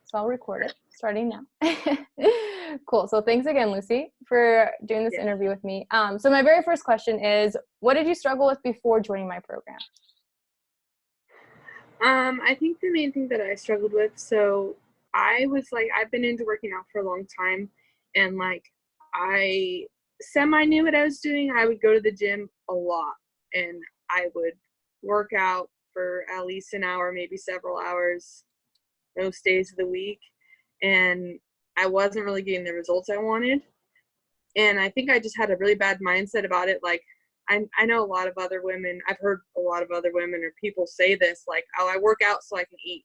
So I'll record it starting now. Cool. So thanks again, Lucy, for doing this interview with me. So my very first question is, what did you struggle with before joining my program? I think the main thing that I struggled with, so I was like, I've been into working out for a long time, and like I semi knew what I was doing. I would go to the gym a lot, and I would work out for at least an hour, maybe several hours, most days of the week, and I wasn't really getting the results I wanted. And I think I just had a really bad mindset about it. Like, I know a lot of other women, I've heard a lot of other women or people say this, like, oh, I work out so I can eat.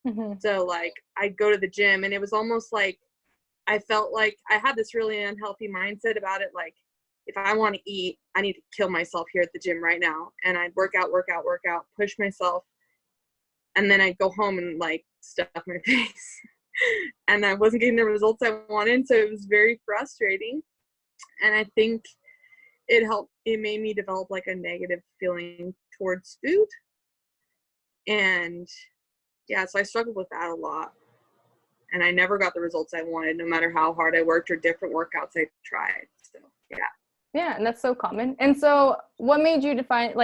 Mm-hmm. So, like, I'd go to the gym, and it was almost like I felt like I had this really unhealthy mindset about it. Like, if I want to eat, I need to kill myself here at the gym right now. And I'd work out, push myself. And then I'd go home and, like, stuff my face. And I wasn't getting the results I wanted. So it was very frustrating. And I think it made me develop like a negative feeling towards food. And yeah, so I struggled with that a lot. And I never got the results I wanted, no matter how hard I worked or different workouts I tried. So yeah. Yeah, and that's so common. And so what made you decide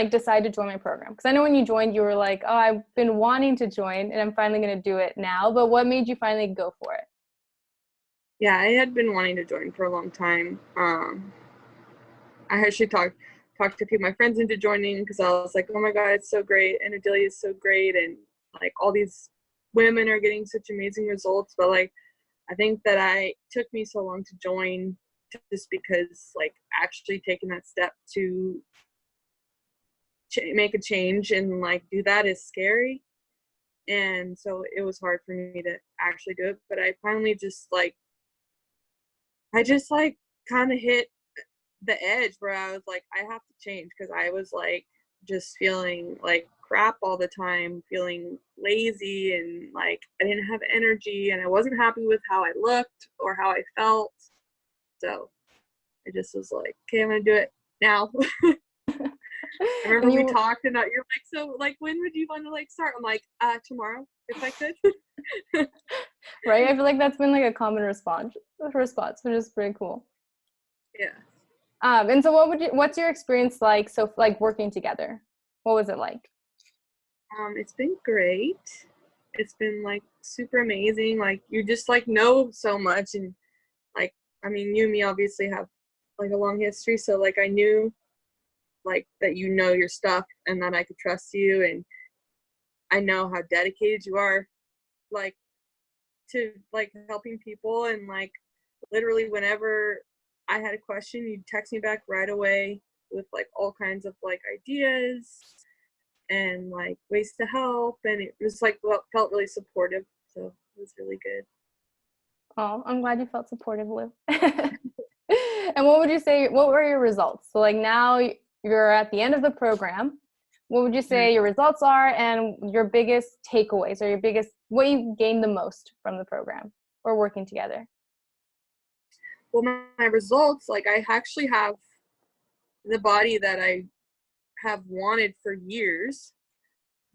to join my program? Because I know when you joined, you were like, oh, I've been wanting to join and I'm finally going to do it now. But what made you finally go for it? Yeah, I had been wanting to join for a long time. I actually talked to a few of my friends into joining because I was like, oh my God, it's so great. And Adelia is so great. And like all these women are getting such amazing results. But like, I think that it took me so long to join just because like actually taking that step to make a change and like do that is scary. And so it was hard for me to actually do it. But I finally I just like kind of hit the edge where I was like, I have to change, because I was like just feeling like crap all the time, feeling lazy, and like I didn't have energy, and I wasn't happy with how I looked or how I felt. So I just was like, okay, I'm gonna do it now. I remember we talked and you're like, so like when would you want to like start? I'm like, tomorrow if I could. Right? I feel like that's been like a common response, which is pretty cool. Yeah. And so what's your experience like working together? What was it like? It's been great. It's been like super amazing. Like you just like know so much, and like I mean you and me obviously have like a long history, so like I knew like that you know your stuff and that I could trust you, and I know how dedicated you are like to like helping people, and like literally whenever I had a question, you'd text me back right away with like all kinds of like ideas and like ways to help, and it was like felt really supportive, so it was really good. Oh, I'm glad you felt supportive, Lou. And what were your results? So like now you're at the end of the program. What would you say your results are and your biggest takeaways, or what you gained the most from the program or working together? Well, my results, like I actually have the body that I have wanted for years,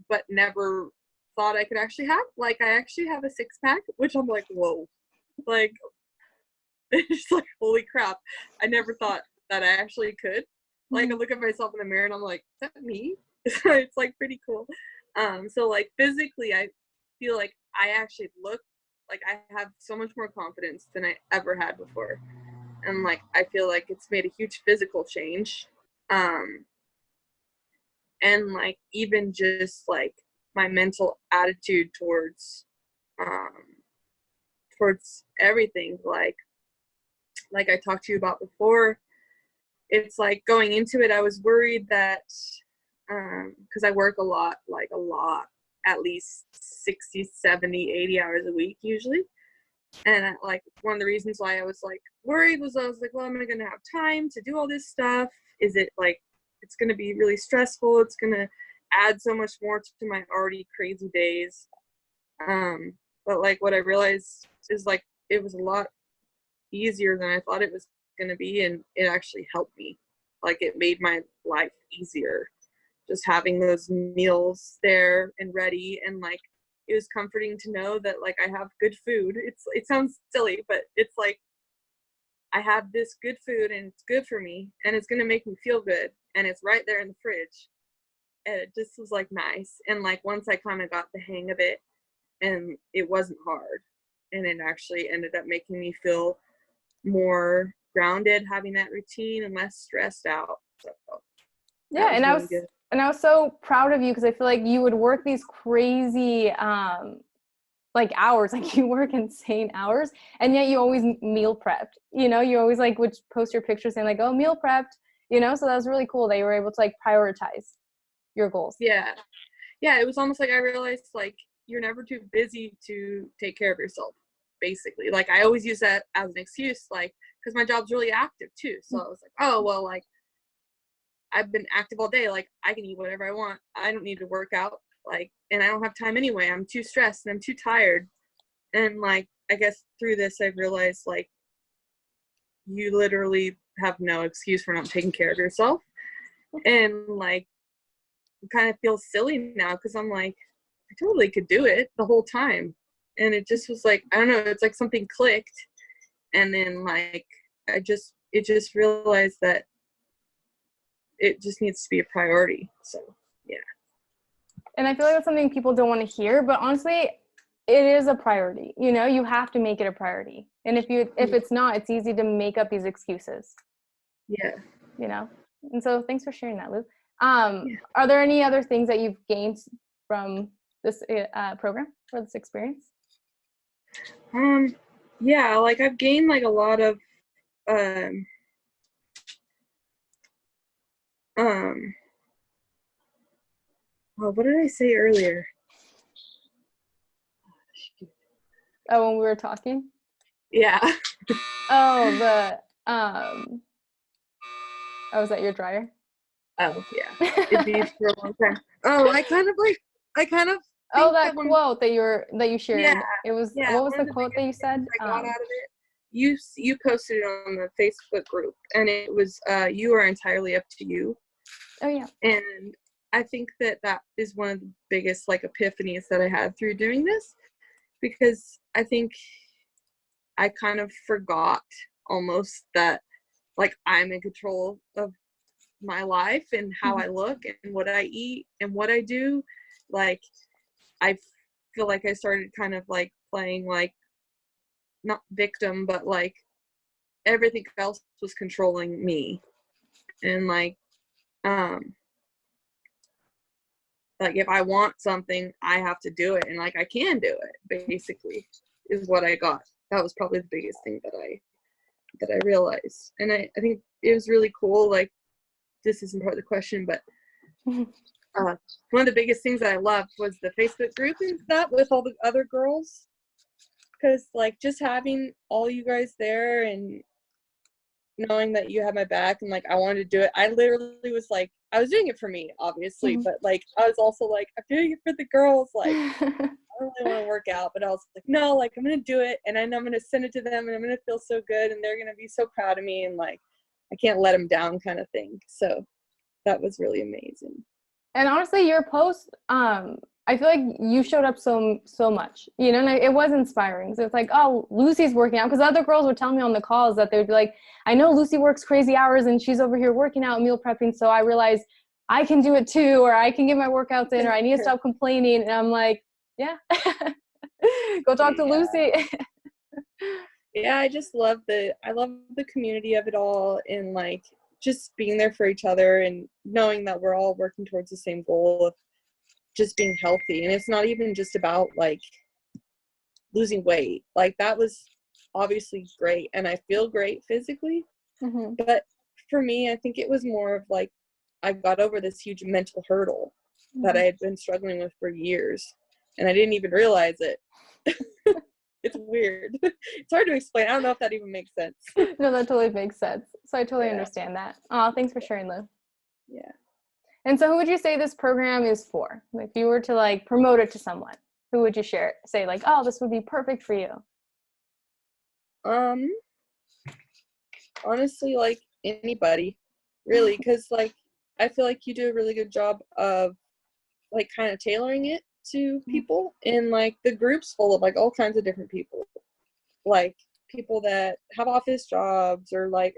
but never thought I could actually have. Like I actually have a 6-pack, which I'm like, whoa, like it's like holy crap. I never thought that I actually could. Like I look at myself in the mirror and I'm like, is that me? It's like pretty cool. So like physically, I feel like I actually look like I have so much more confidence than I ever had before. And like I feel like it's made a huge physical change. And like even just like my mental attitude towards everything, like I talked to you about before, it's like going into it, I was worried that because I work a lot, at least 60, 70, 80 hours a week usually. And like one of the reasons why I was like worried was I was like, well, am I going to have time to do all this stuff? Is it like it's going to be really stressful? It's going to add so much more to my already crazy days. But like what I realized is like it was a lot easier than I thought it was going to be, and it actually helped me. Like it made my life easier just having those meals there and ready, and like it was comforting to know that like I have good food. It sounds silly, but it's like I have this good food and it's good for me and it's going to make me feel good and it's right there in the fridge. And it just was like nice. And like once I kind of got the hang of it, and it wasn't hard, and it actually ended up making me feel more grounded, having that routine and less stressed out. So Yeah, was really good. And I was so proud of you because I feel like you would work these crazy like hours, like you work insane hours, and yet you always meal prepped. You know, you always like would post your pictures saying like, "Oh, meal prepped." You know, so that was really cool that you were able to like prioritize your goals. Yeah, it was almost like I realized like you're never too busy to take care of yourself. Basically, like I always use that as an excuse, like because my job's really active too. So I was like, oh well, like I've been active all day. Like I can eat whatever I want. I don't need to work out. Like, and I don't have time anyway. I'm too stressed and I'm too tired. And like, I guess through this, I've realized like you literally have no excuse for not taking care of yourself. And like, it kind of feels silly now because I'm like, I totally could do it the whole time. And it just was like, I don't know, it's like something clicked. And then like, it just realized that it just needs to be a priority. So yeah. And I feel like that's something people don't want to hear, but honestly, it is a priority. You know, you have to make it a priority. And if it's not, it's easy to make up these excuses. Yeah. You know? And so thanks for sharing that, Lou. Are there any other things that you've gained from this program or this experience? Yeah, like I've gained like a lot of well, what did I say earlier? Oh, when we were talking? Yeah. Oh, was that your dryer? Oh, yeah. It'd be for a long time. Oh, I kind of Oh, that quote that you shared. Yeah. It was, Yeah, what was the quote that you said? I got out of it. You posted it on the Facebook group, and it was you are entirely up to you. Oh yeah. And I think that is one of the biggest like epiphanies that I had through doing this, because I think I kind of forgot almost that like I'm in control of my life and how I look and what I eat and what I do. Like I feel like I started kind of like playing like not victim, but like everything else was controlling me. And like if I want something, I have to do it, and like I can do it, basically, is what I got. That was probably the biggest thing that I realized. And I think it was really cool. Like, this isn't part of the question, but one of the biggest things that I loved was the Facebook group and stuff with all the other girls. Because like just having all you guys there and knowing that you had my back and like I wanted to do it, I literally was like, I was doing it for me, obviously, but like I was also like, I'm doing it for the girls. Like I don't really want to work out, but I was like, no, like I'm gonna do it, and then I'm gonna send it to them, and I'm gonna feel so good, and they're gonna be so proud of me, and like I can't let them down, kind of thing. So that was really amazing. And honestly, your post, I feel like you showed up so much, you know, and it was inspiring. So it's like, oh, Lucy's working out, because other girls would tell me on the calls that they would be like, I know Lucy works crazy hours and she's over here working out, meal prepping, so I realized I can do it too, or I can get my workouts in, or I need to stop complaining. And I'm like, yeah, go talk to Lucy. Yeah, I love the community of it all, and like just being there for each other and knowing that we're all working towards the same goal of just being healthy. And it's not even just about like losing weight. Like that was obviously great, and I feel great physically. But for me, I think it was more of like I got over this huge mental hurdle that I had been struggling with for years, and I didn't even realize it. It's weird. It's hard to explain. I don't know if that even makes sense. No, that totally makes sense. So I totally understand that. Oh, thanks for sharing, Lou. Yeah. And so who would you say this program is for? If you were to like promote it to someone, who would you say like, oh, this would be perfect for you? Honestly, like anybody, really, because like I feel like you do a really good job of like kind of tailoring it to people, and like the group's full of like all kinds of different people, like people that have office jobs or like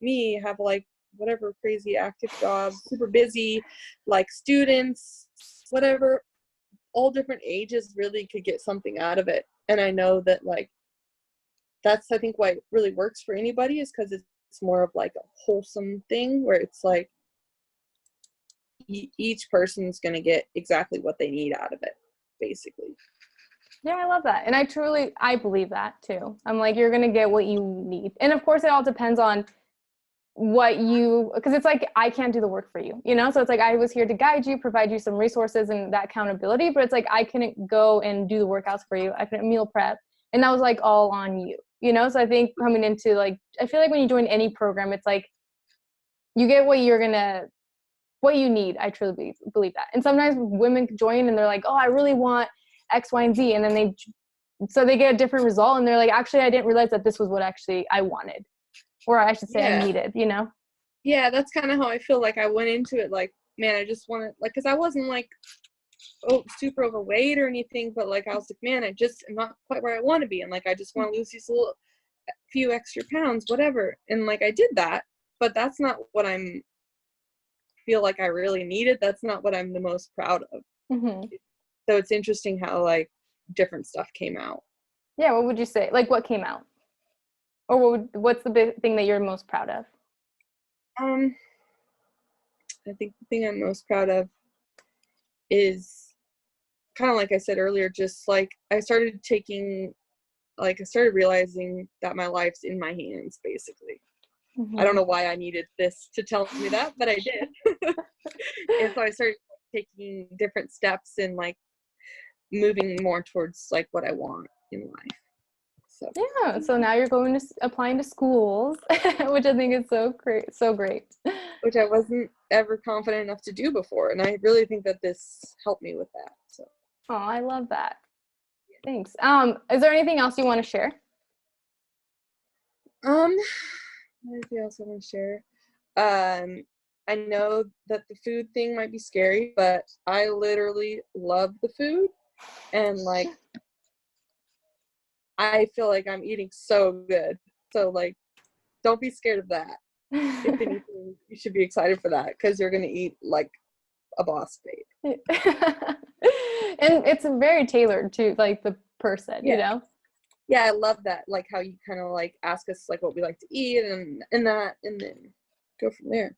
me, have like whatever crazy active jobs, super busy, like students, whatever, all different ages really could get something out of it. And I know that like that's, I think, why it really works for anybody, is because it's more of like a wholesome thing where it's like each person's going to get exactly what they need out of it, basically. Yeah, I love that. And I believe that too. I'm like, you're going to get what you need. And of course, it all depends on because it's like, I can't do the work for you, So it's like, I was here to guide you, provide you some resources and that accountability, but it's like, I couldn't go and do the workouts for you. I couldn't meal prep. And that was like all on you, So I think coming into like, I feel like when you join any program, it's like, you get what you need. I truly believe that. And sometimes women join and they're like, oh, I really want X, Y, and Z. And then they get a different result. And they're like, actually, I didn't realize that this was what actually I wanted. Or I should say I needed, Yeah, that's kind of how I feel. Like I went into it like, man, I just want to, like, because I wasn't like, super overweight or anything, but like I was like, man, I'm not quite where I want to be. And like, I just want to lose these few extra pounds, whatever. And like, I did that, but that's not what feel like I really needed. That's not what I'm the most proud of. Mm-hmm. So it's interesting how like different stuff came out. Yeah. What would you say? Like what came out? Or what's the big thing that you're most proud of? I think the thing I'm most proud of is kind of like I said earlier, just like I started realizing that my life's in my hands, basically. Mm-hmm. I don't know why I needed this to tell me that, but I did. And so I started taking different steps and like moving more towards like what I want in life. So yeah, so now you're applying to schools, which I think is so great, which I wasn't ever confident enough to do before, and I really think that this helped me with that. So oh, I love that. Thanks. Is there anything else you want to share? Anything else I want to share? I know that the food thing might be scary, but I literally love the food, and like I feel like I'm eating so good. So like, don't be scared of that. If anything, you should be excited for that, because you're gonna eat like a boss babe. And it's very tailored to like the person, Yeah, I love that. Like how you kind of like ask us like what we like to eat and that, and then go from there.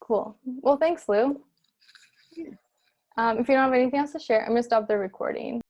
Cool. Well, thanks, Lou. Yeah. If you don't have anything else to share, I'm gonna stop the recording.